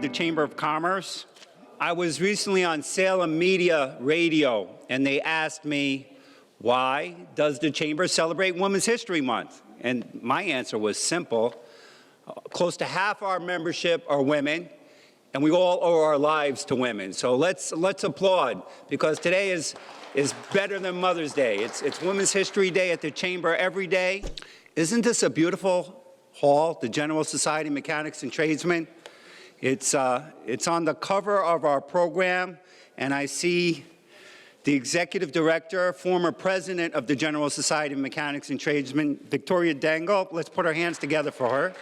of the Chamber of Commerce. I was recently on Salem Media Radio, and they asked me, why does the Chamber celebrate Women's History Month? And my answer was simple. Close to half our membership are women, and we all owe our lives to women. So let's applaud, because today is better than Mother's Day. It's Women's History Day at the Chamber every day. Isn't this a beautiful hall, the General Society of Mechanics and Tradesmen? It's on the cover of our program, and I see the Executive Director, former President of the General Society of Mechanics and Tradesmen, Victoria Dangle. Let's put our hands together for her.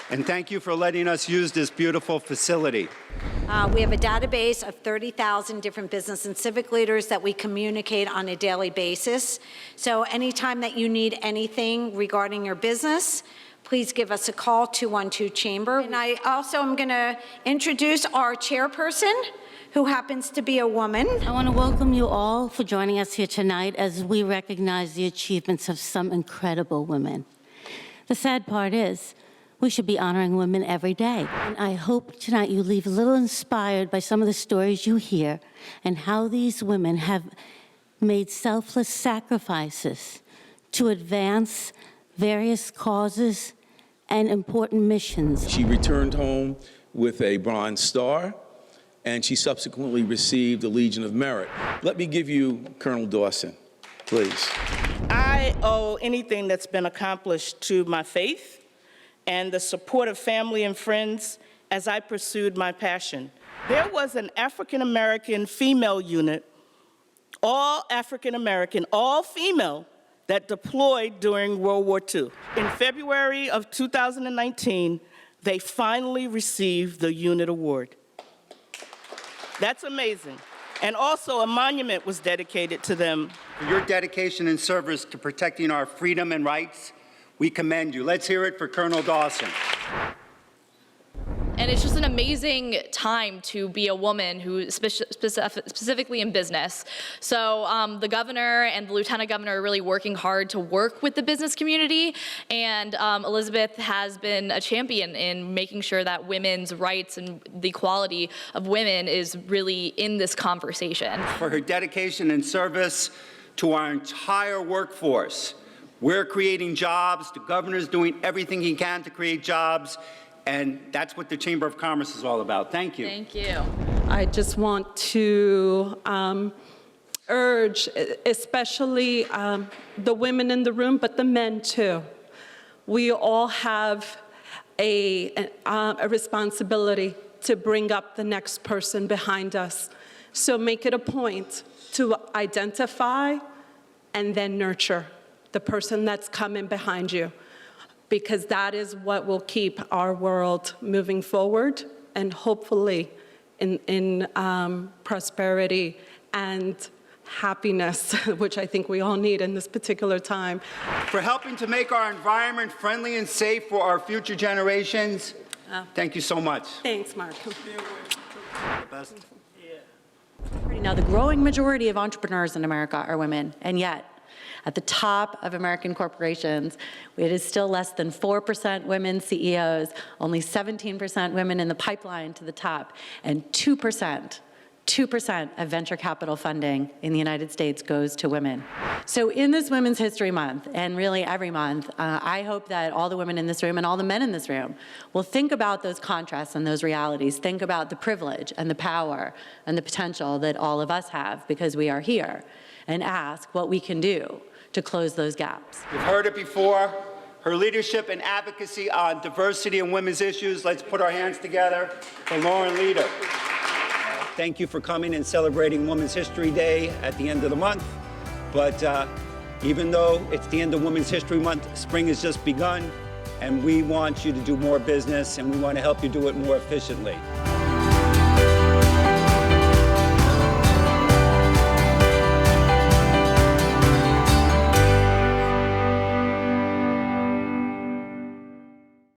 And thank you for letting us use this beautiful facility. We have a database of 30,000 different business and civic leaders that we communicate on a daily basis. So anytime that you need anything regarding your business, please give us a call, 212-CHAMBER. And I also am going to introduce our chairperson, who happens to be a woman. I want to welcome you all for joining us here tonight as we recognize the achievements of some incredible women. The sad part is, we should be honoring women every day. And I hope tonight you leave a little inspired by some of the stories you hear and how these women have made selfless sacrifices to advance various causes and important missions. She returned home with a Bronze Star, and she subsequently received the Legion of Merit. Let me give you Colonel Dawson, please. I owe anything that's been accomplished to my faith and the support of family and friends as I pursued my passion. There was an African-American female unit, all African-American, all female, that deployed during World War II. In February of 2019, they finally received the Unit Award. That's amazing. And also a monument was dedicated to them. For your dedication and service to protecting our freedom and rights, we commend you. Let's hear it for Colonel Dawson. And it's just an amazing time to be a woman who specifically in business. So the governor and the lieutenant governor are really working hard to work with the business community. And Elizabeth has been a champion in making sure that women's rights and the equality of women is really in this conversation. For her dedication and service to our entire workforce. We're creating jobs. The governor's doing everything he can to create jobs. And that's what the Chamber of Commerce is all about. Thank you. Thank you. I just want to urge, especially the women in the room, but the men too. We all have a responsibility to bring up the next person behind us. So make it a point to identify and then nurture the person that's coming behind you, because that is what will keep our world moving forward and hopefully in prosperity and happiness, which I think we all need in this particular time. For helping to make our environment friendly and safe for our future generations, thank you so much. Thanks, Mark. Now, the growing majority of entrepreneurs in America are women, and yet, at the top of American corporations, it is still less than 4% women CEOs, only 17% women in the pipeline to the top, and 2% of venture capital funding in the United States goes to women. So in this Women's History Month, and really every month, I hope that all the women in this room and all the men in this room will think about those contrasts and those realities, think about the privilege and the power and the potential that all of us have because we are here, and ask what we can do to close those gaps. You've heard it before, her leadership and advocacy on diversity and women's issues. Let's put our hands together for Lauren Leder. Thank you for coming and celebrating Women's History Day at the end of the month. But even though it's the end of Women's History Month, spring has just begun, and we want you to do more business, and we want to help you do it more efficiently.